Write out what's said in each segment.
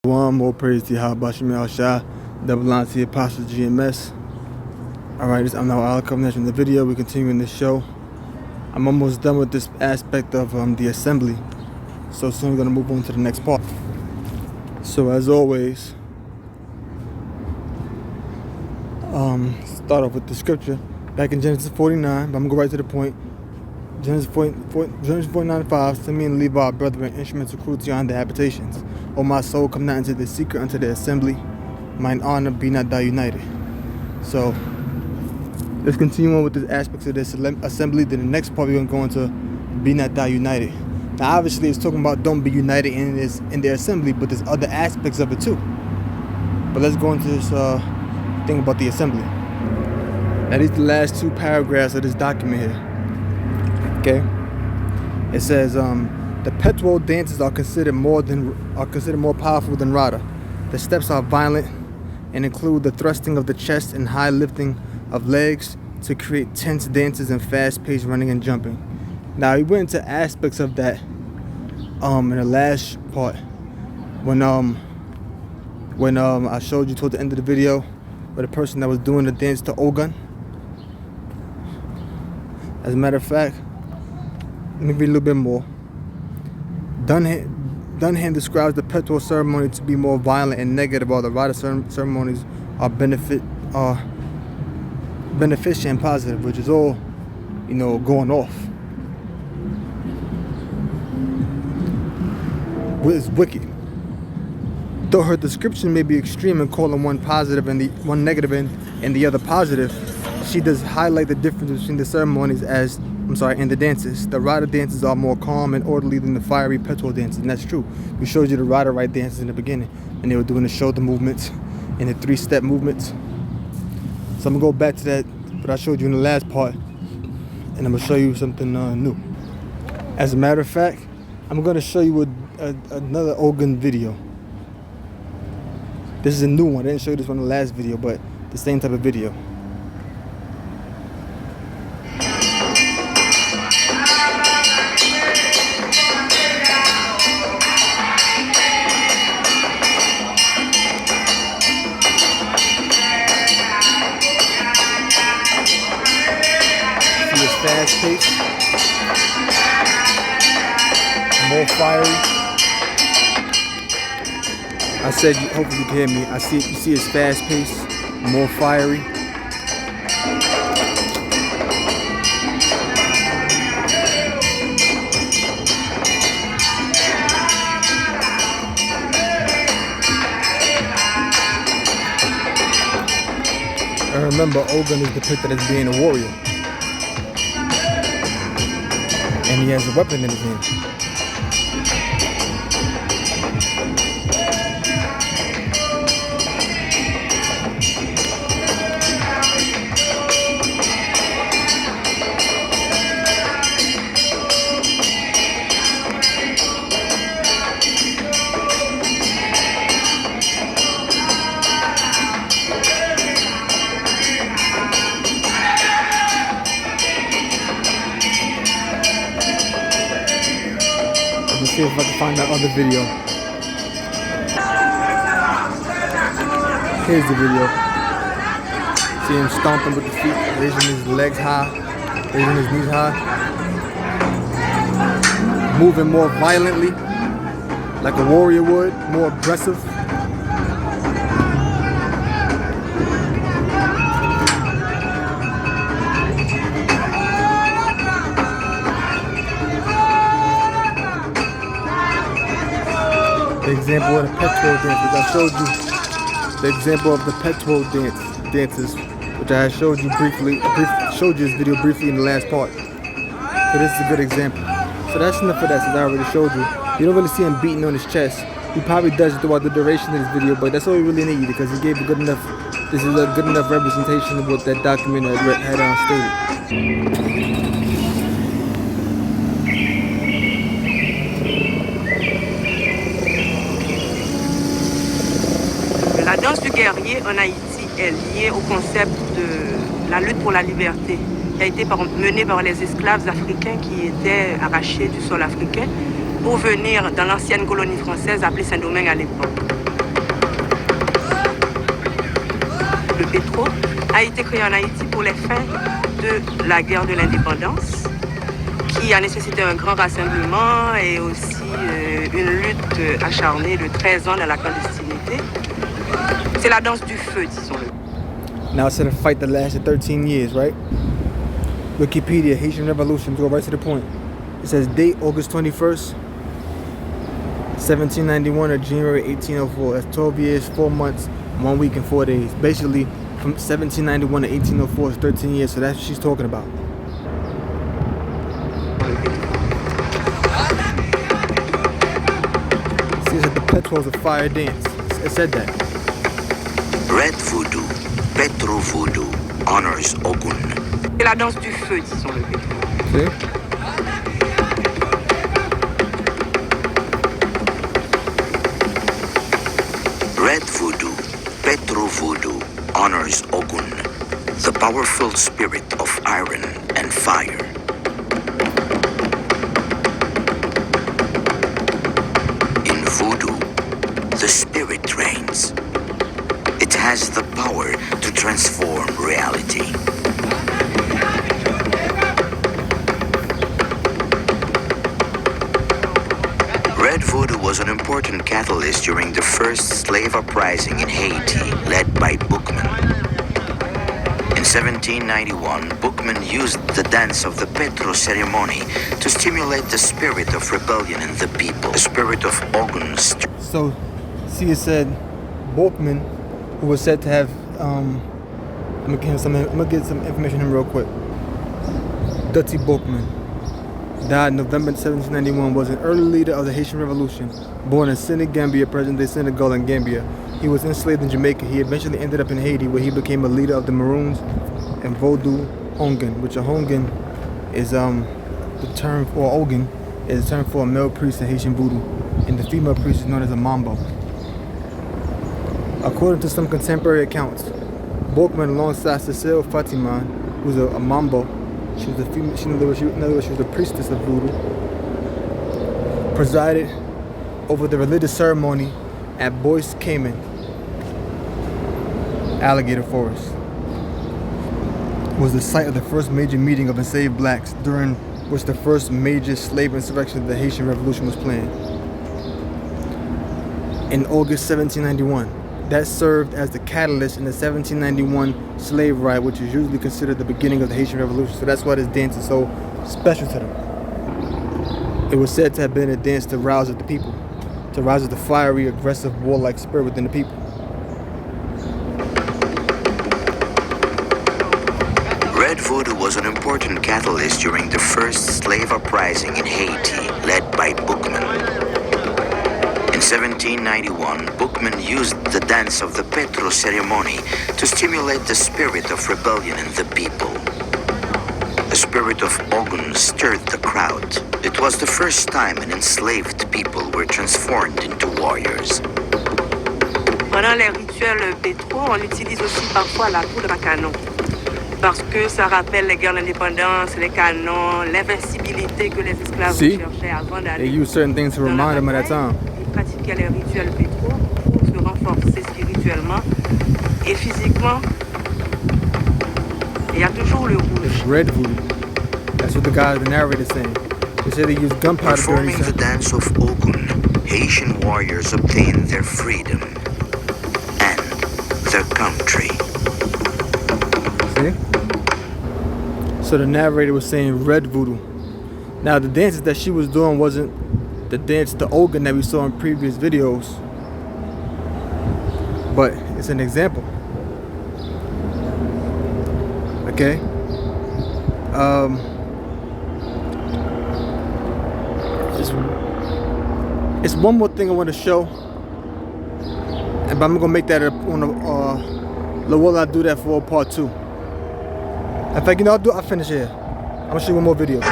One more praise to Yahweh Shemel Shah, double line to the Apostle GMS. Alright, I'm now Alec coming in the video. We continue in this show. I'm almost done with this aspect of the assembly. So soon we're going to move on to the next part. So as always, start off with the scripture. Back in Genesis 49, but I'm going to go right to the point. Genesis 49:5, Simeon and Levi, brethren, instruments of cruelty on their habitations. O my soul, come not into the secret, unto the assembly. Mine honor, be not thou united. So, let's continue on with the aspects of this assembly. Then the next part we're going to go into, be not thou united. Now obviously it's talking about don't be united in their assembly, but there's other aspects of it too. But let's go into this thing about the assembly. Now these are the last two paragraphs of this document here. Okay, it says the Pt.13 dances are considered more powerful than Rada. The steps are violent and include the thrusting of the chest and high lifting of legs to create tense dances and fast-paced running and jumping. Now we went into aspects of that in the last part when I showed you toward the end of the video with the person that was doing the dance to Ogun. As a matter of fact, let me read a little bit more. Dunham describes the Pt.13 ceremony to be more violent and negative, while the Rada ceremonies are beneficent and positive, which is all, going off. It's wicked. Though her description may be extreme in calling one positive and one negative and the other positive, she does highlight the difference between the ceremonies and the dances. The Rada dances are more calm and orderly than the fiery Pt.13 dances, and that's true. We showed you the Rada right dances in the beginning, and they were doing the shoulder movements and the three-step movements. So I'm gonna go back to that, what I showed you in the last part, and I'm gonna show you something new. As a matter of fact, I'm gonna show you another Ogun video. This is a new one. I didn't show you this one in the last video, but the same type of video. Fast paced, more fiery. I said, hopefully you can hear me. You see it's fast paced, more fiery. And remember, Ogun is depicted as being a warrior. And he has a weapon in his hand. Let's see if I can find that other video. Here's the video. See him stomping with the feet, raising his legs high, raising his knees high. Moving more violently, like a warrior would, more aggressive. The example of the Pt.13 dances. I showed you the example of the Pt.13 dances, which I showed you showed you this video briefly in the last part. So this is a good example. So that's enough of that, since I already showed you. You don't really see him beating on his chest. He probably does it throughout the duration of this video, but that's all you really need, because he gave a good enough. This is a good enough representation of what that document had stated. La danse du guerrier en Haïti est liée au concept de la lutte pour la liberté, qui a été menée par les esclaves africains qui étaient arrachés du sol africain pour venir dans l'ancienne colonie française appelée Saint-Domingue à l'époque. Petro a été créé en Haïti pour les fins de la guerre de l'indépendance, qui a nécessité un grand rassemblement et aussi une lutte acharnée de 13 ans dans la clandestinité. C'est la danse du feu, disons-le. Now it's a fight that lasted 13 years, right? Wikipedia, Haitian Revolution, go right to the point. It says date August 21st, 1791 or January 1804. That's 12 years, 4 months, 1 week and 4 days. Basically, from 1791 to 1804 is 13 years, so that's what she's talking about. See, it said the Petro is a fire dance. It said that. Red voodoo, Petro voodoo, honors Ogun. C'est la danse du feu, disons-le. See? Red voodoo, Petro voodoo, honors Ogun, the powerful spirit of iron and fire. In voodoo, the spirit reigns. It has the power to transform reality. Red voodoo was an important catalyst during the first slave uprising in Haiti, led by Boukman. In 1791, Boukman used the dance of the Petro ceremony to stimulate the spirit of rebellion in the people, the spirit of Ogun. So, see, it said Boukman, who was said to have, I'm gonna get some information on him real quick. Dutty Boukman died in November 1791, was an early leader of the Haitian Revolution. Born in Senegambia, present-day Senegal and Gambia. He was enslaved in Jamaica. He eventually ended up in Haiti, where he became a leader of the Maroons and Vodou Hongan, which a Hongan is the term for Ogun is a term for a male priest in Haitian voodoo, and the female priest is known as a mambo. According to some contemporary accounts, Boukman, alongside Cecile Fatiman, who was a mambo, she was a female. In other words, she was a priestess of voodoo. Presided over the religious ceremony at Bois Cayman Alligator Forest. Was the site of the first major meeting of enslaved blacks, during which the first major slave insurrection of the Haitian Revolution was planned. In August 1791, that served as the catalyst in the 1791 slave riot, which is usually considered the beginning of the Haitian Revolution. So that's why this dance is so special to them. It was said to have been a dance to rouse up the people, to rouse up the fiery, aggressive, warlike spirit within the people. Red voodoo was an important catalyst during the first slave uprising in Haiti, led by Boukman. In 1791, Boukman used the dance of the Petro ceremony to stimulate the spirit of rebellion in the people. The spirit of Ogun stirred the crowd. It was the first time an enslaved people were transformed into warriors. Pendant les rituels Petro, on utilise aussi parfois la poudre à canon, parce que ça rappelle les guerres d'indépendance, les canons, l'invincibilité que les esclaves cherchaient avant They d'aller. used certain things to remind them of that time. Ils pratiquaient les rituels Petro pour se renforcer spirituellement et physiquement. Il y a toujours le rouge. It's red voodoo. That's what the narrator is saying. They said they used gunpowder during Performing the dance of Ogun, Haitian warriors obtained their freedom and their country. See? So the narrator was saying red voodoo. Now the dances that she was doing wasn't the dance to Ogun that we saw in previous videos, but it's an example. Okay. It's one more thing I want to show, but I'm gonna make that on will I do that for part 2? In fact, I'll finish here. I'm gonna show you one more video. You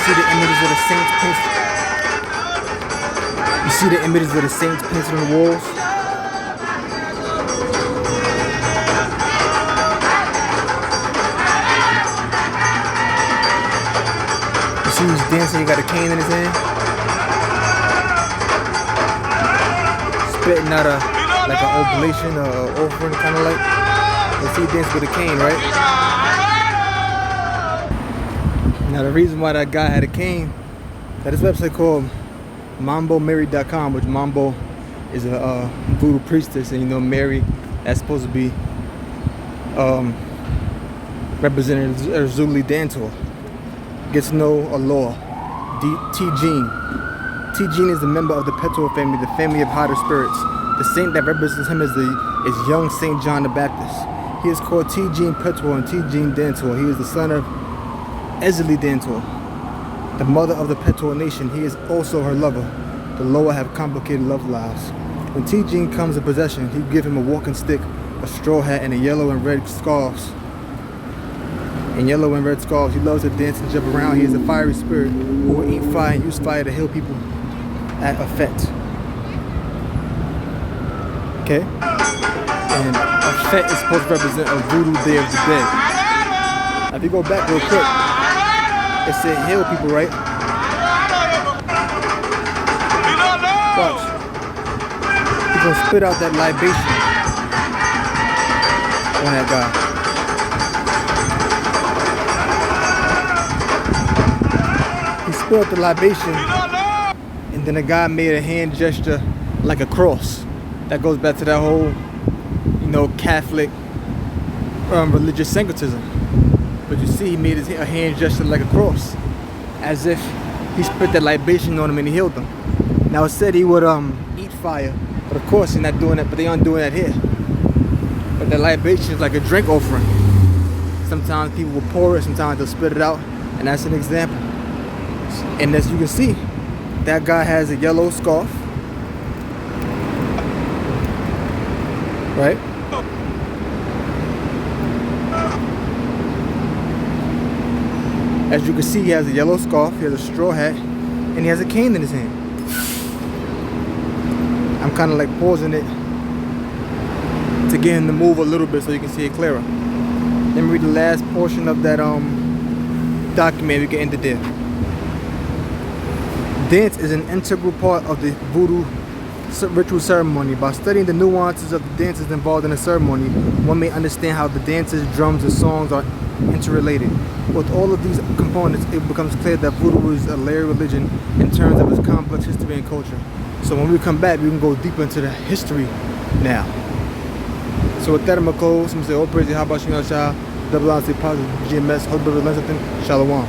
see the images of the saints painted. You see the images of the saints painted on the walls. see he's dancing, he got a cane in his hand. Spitting out like an oblation or offering, kind of like. You see he dancing with a cane, right? Now the reason why that guy had a cane, that this website called MamboMary.com, which Mambo is a voodoo priestess, and you know Mary, that's supposed to be represented as Zulu Dantor. Gets to know Allah, T-Gene. T-Gene is a member of the Pt.13 family, the family of hotter spirits. The saint that represents him is young Saint John the Baptist. He is called T-Gene Pt.13 and T-Gene Dantor. He is the son of Ezeli Dantor, the mother of the Pt.13 nation. He is also her lover. The Loa have complicated love lives. When T-Gene comes in possession, he give him a walking stick, a straw hat, and yellow and red scarves. He loves to dance and jump around. He is a fiery spirit who will eat fire and use fire to heal people at a fete. Okay? And a fete is supposed to represent a voodoo day of the dead. Now, if you go back real quick, it said heal people, right? Watch. He's gonna spit out that libation on that guy. He spit out the libation, and then the guy made a hand gesture like a cross. That goes back to that whole, you know, Catholic religious syncretism. But you see, he made a hand gesture like a cross, as if he spit that libation on him and he healed them. Now it said he would eat fire, but of course he's not doing that. But they aren't doing that here. But the libation is like a drink offering. Sometimes people will pour it, sometimes they'll spit it out, and that's an example. And as you can see, that guy has a yellow scarf, right? As you can see, he has a yellow scarf, he has a straw hat, and he has a cane in his hand. I'm kind of like pausing it to get him to move a little bit so you can see it clearer. Let me read the last portion of that document. We can end it there. Dance is an integral part of the voodoo ritual ceremony. By studying the nuances of the dances involved in a ceremony, one may understand how the dances, drums, and songs are interrelated. With all of these components, it becomes clear that voodoo is a layered religion in terms of its complex history and culture. So when we come back, we can go deeper into the history now. So with that, I'm going to close. I'm going to say, all praise, how about you, double honestly, positive, GMS, hope brother learn something, shalom.